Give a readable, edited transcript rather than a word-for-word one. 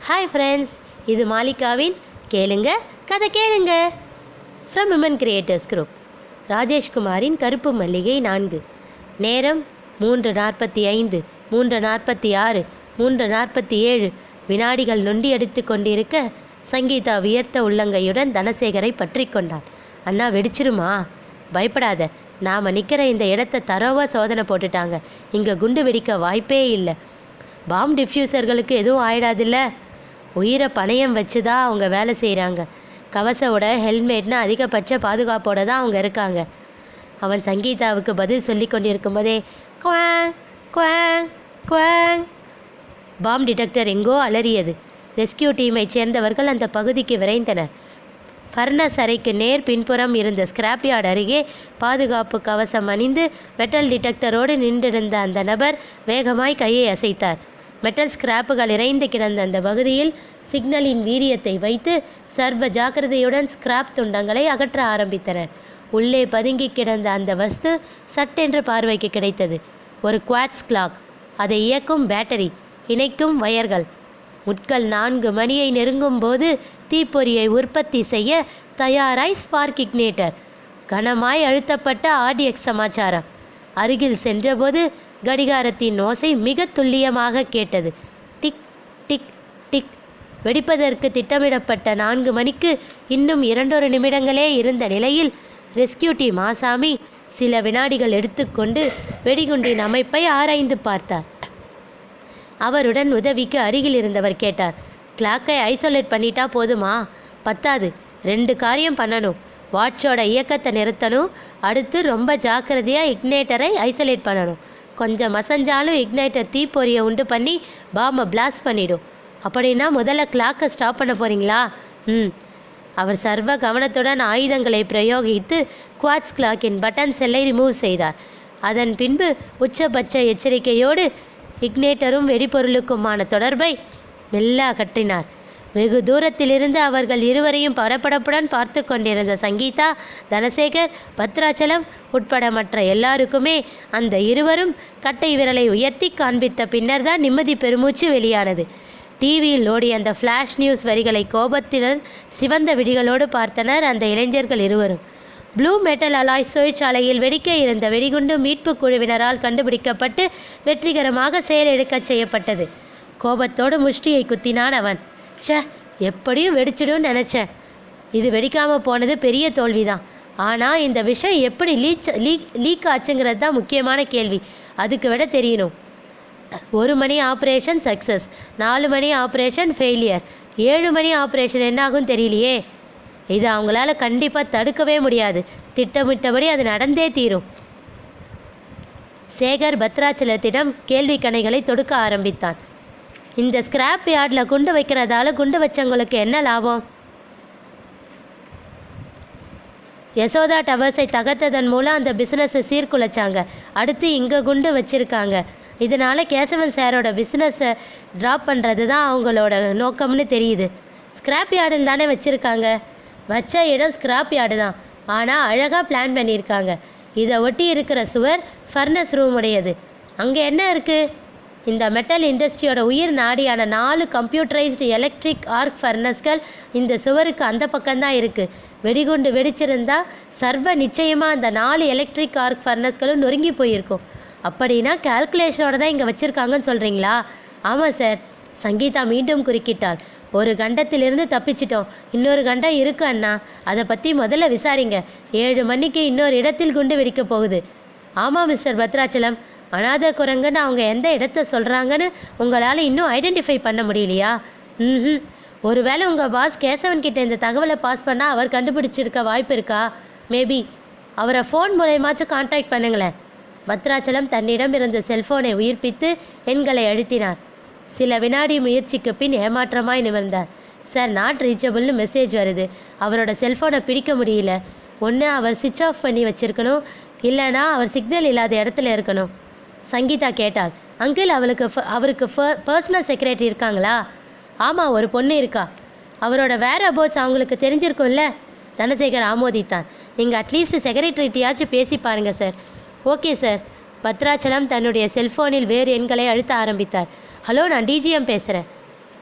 Hi friends, இது மாலிகாவின் கேளுங்க கதை கேளுங்க ஃப்ரம் விமன் கிரியேட்டர்ஸ் குரூப். ராஜேஷ்குமாரின் கருப்பு மல்லிகை 4. நேரம் 3:45, 3:46, 3:47 வினாடிகள் நொண்டி அடித்து கொண்டிருக்க சங்கீதா வியர்த்த உள்ளங்கையுடன் தனசேகரை பற்றி கொண்டாள். அண்ணா வெடிச்சிருமா? பயப்படாத, நாம் நிற்கிற இந்த இடத்த தரோவாக சோதனை போட்டுட்டாங்க. இங்கே குண்டு வெடிக்க வாய்ப்பே இல்லை. பாம் டிஃப்யூசர்களுக்கு எதுவும் ஆயிடாதில்ல. உயிரை பணயம் வச்சு தான் அவங்க வேலை செய்கிறாங்க. கவசோட ஹெல்மெட்னு அதிகபட்ச பாதுகாப்போட தான் அவங்க இருக்காங்க. அவன் சங்கீதாவுக்கு பதில் சொல்லி கொண்டிருக்கும் போதே குவாங் குவாங் குவாங் பாம் டிடெக்டர் எங்கோ அலறியது. ரெஸ்கியூ டீமை சேர்ந்தவர்கள் அந்த பகுதிக்கு விரைந்தனர். ஃபர்னஸ் அறைக்கு நேர் பின்புறம் இருந்த ஸ்கிராப் யார்டு அருகே பாதுகாப்பு கவசம் அணிந்து மெட்டல் டிடெக்டரோடு நின்றிருந்த அந்த நபர் வேகமாய் கையை அசைத்தார். மெட்டல் ஸ்கிராப்புகள் இறைந்து கிடந்த அந்த பகுதியில் சிக்னலின் வீரியத்தை வைத்து சர்வ ஜாக்கிரதையுடன் ஸ்கிராப் துண்டங்களை அகற்ற ஆரம்பித்தனர். உள்ளே பதுங்கி கிடந்த அந்த வஸ்து சட்டென்று பார்வைக்கு கிடைத்தது. ஒரு குவாட்ஸ் கிளாக், அதை இயக்கும் பேட்டரி, இணைக்கும் வயர்கள். முட்கள் 4 மணியை நெருங்கும் போது தீப்பொறியை உற்பத்தி செய்ய தயாராய் ஸ்பார்க் இக்னேட்டர். கனமாய் அழுத்தப்பட்ட ஆர்டிஎக்ஸ் சமாச்சாரம். அருகில் சென்றபோது கடிகாரத்தின் ஓசை மிக துல்லியமாக கேட்டது. Tick tick tick. வெடிப்பதற்கு திட்டமிடப்பட்ட 4 மணிக்கு இன்னும் 2 நிமிடங்களே இருந்த நிலையில் ரெஸ்கியூ டீம் ஆசாமி சில வினாடிகள் எடுத்துக்கொண்டு வெடிகுண்டின் அமைப்பை ஆராய்ந்து பார்த்தார். அவருடன் உதவிக்கு அருகில் இருந்தவர் கேட்டார், கிளாக்கை ஐசோலேட் பண்ணிட்டா போதுமா? பத்தாது, 2 காரியம் பண்ணணும். வாட்சோட இயக்கத்தை நிறுத்தணும். அடுத்து ரொம்ப ஜாக்கிரதையாக இக்னேட்டரை ஐசோலேட் பண்ணணும். கொஞ்சம் மசஞ்சாலும் இக்னைட்டர் தீப்பொறியை உண்டு பண்ணி பாம்பை பிளாஸ்ட் பண்ணிடும். அப்படின்னா முதல்ல கிளாக்கை ஸ்டாப் பண்ண போகிறீங்களா? அவர் சர்வ கவனத்துடன் ஆயுதங்களை பிரயோகித்து குவாட்ஸ் கிளாக்கின் பட்டன் செல்லை ரிமூவ் செய்தார். அதன் பின்பு உச்சபட்ச எச்சரிக்கையோடு இக்னேட்டரும் வெடிபொருளுக்குமான தொடர்பை மெல்ல அகற்றினார். வெகு தூரத்திலிருந்து அவர்கள் இருவரையும் பரபரப்புடன் பார்த்து கொண்டிருந்த சங்கீதா, தனசேகர், பத்ராச்சலம் உட்பட மற்ற எல்லாருக்குமே அந்த இருவரும் கட்டை விரலை உயர்த்தி காண்பித்த பின்னர் தான் நிம்மதி பெருமூச்சு வெளியானது. டிவியில் ஓடிய அந்த ஃப்ளாஷ் நியூஸ் வரிகளை கோபத்துடன் சிவந்த விடிகளோடு பார்த்தனர் அந்த இளைஞர்கள் இருவரும். ப்ளூ மெட்டல் அலாய்ஸ் தொழிற்சாலையில் வெடிக்க இருந்த வெடிகுண்டு மீட்பு குழுவினரால் கண்டுபிடிக்கப்பட்டு வெற்றிகரமாக செயலிழக்கச் செய்யப்பட்டது. கோபத்தோடு முஷ்டியை குத்தினான் அவன். எப்படியும் வெடிச்சிடும்னு நினச்சேன். இது வெடிக்காமல் போனது பெரிய தோல்விதான். ஆனால் இந்த விஷயம் எப்படி லீக் ஆச்சுங்கிறது தான் முக்கியமான கேள்வி. அதுக்கு விட தெரியணும். 1 மணி ஆப்ரேஷன் சக்ஸஸ், 4 மணி ஆப்ரேஷன் ஃபெயிலியர், 7 மணி ஆப்ரேஷன் என்னாகும் தெரியலையே. இது அவங்களால கண்டிப்பாக தடுக்கவே முடியாது. திட்டமிட்டபடி அது நடந்தே தீரும். சேகர் பத்ராச்சலத்திடம் கேள்வி கணைகளை தொடுக்க ஆரம்பித்தான். இந்த ஸ்கிராப் யார்டில் குண்டு வைக்கிறதால குண்டு வச்சவங்களுக்கு என்ன லாபம்? யசோதா டவர்ஸை தகர்த்ததன் மூலம் அந்த பிஸ்னஸை சீர்குலைச்சாங்க. அடுத்து இங்கே குண்டு வச்சுருக்காங்க. இதனால் கேசவன் சாரோட பிஸ்னஸை ட்ராப் பண்ணுறது தான் அவங்களோட நோக்கம்னு தெரியுது. ஸ்கிராப் யார்டில் தானே வச்சுருக்காங்க. வச்ச இடம் ஸ்கிராப் யார்டு தான், ஆனால் அழகாக பிளான் பண்ணியிருக்காங்க. இதை ஒட்டி இருக்கிற சுவர் ஃபர்னஸ் ரூம் உடையது. அங்கே என்ன இருக்குது? இந்த மெட்டல் இண்டஸ்ட்ரியோட உயிர் நாடியான 4 கம்ப்யூட்டரைஸ்டு எலக்ட்ரிக் ஆர்க் ஃபர்னஸ்கள் இந்த சுவருக்கு அந்த பக்கம்தான் இருக்குது. வெடிகுண்டு வெடிச்சிருந்தா சர்வ நிச்சயமாக அந்த 4 எலக்ட்ரிக் ஆர்க் ஃபர்னஸ்களும் நொறுங்கி போயிருக்கும். அப்படின்னா கால்குலேஷனோட தான் இங்கே வச்சுருக்காங்கன்னு சொல்கிறீங்களா? ஆமாம் சார். சங்கீதா மீண்டும் குறுக்கிட்டாள். ஒரு கண்டத்திலிருந்து தப்பிச்சிட்டோம், இன்னொரு கண்டம் இருக்கு அண்ணா. அதை பற்றி முதல்ல விசாரிங்க. 7 மணிக்கு இன்னொரு இடத்தில் குண்டு வெடிக்க போகுது. ஆமாம் மிஸ்டர் பத்ராச்சலம், அனாத குரங்குன்னு அவங்க எந்த இடத்த சொல்கிறாங்கன்னு உங்களால் இன்னும் ஐடென்டிஃபை பண்ண முடியலையா? ஒருவேளை உங்கள் பாஸ் கேசவன்கிட்ட இந்த தகவலை பாஸ் பண்ணால் அவர் கண்டுபிடிச்சிருக்க வாய்ப்பு இருக்கா? மேபி. அவரை ஃபோன் மூலமாச்சும் கான்டாக்ட் பண்ணுங்களேன். பத்ராச்சலம் தன்னிடம் இருந்த செல்ஃபோனை உயிர்ப்பித்து எண்களை அழுத்தினார். சில வினாடி முயற்சிக்கு பின் ஏமாற்றமாய் நிமிர்ந்தார். சார், நாட் ரீச்சபிள்னு மெசேஜ் வருது. அவரோட செல்ஃபோனை பிடிக்க முடியல. ஒன்று அவர் சுவிட்ச் ஆஃப் பண்ணி வச்சுருக்கணும், இல்லைனா அவர் சிக்னல் இல்லாத இடத்துல இருக்கணும். சங்கீதா கேட்டாள். அங்கிள், அவருக்கு பர்சனல் செக்ரட்டரி இருக்காங்களா? ஆமாம், ஒரு பொண்ணு இருக்கா. அவரோட வேர் அபவுட்ஸ் அவங்களுக்கு தெரிஞ்சிருக்கும்ல? தனசேகர் ஆமோதித்தான். நீங்கள் அட்லீஸ்ட் செக்ரட்டரிட்டியாச்சும் பேசி பாருங்கள் சார். Okay sir. பத்ராச்சலம் தன்னுடைய செல்ஃபோனில் வேறு எண்களை அழுத்த ஆரம்பித்தார். ஹலோ, நான் டிஜிஎம் பேசுகிறேன்.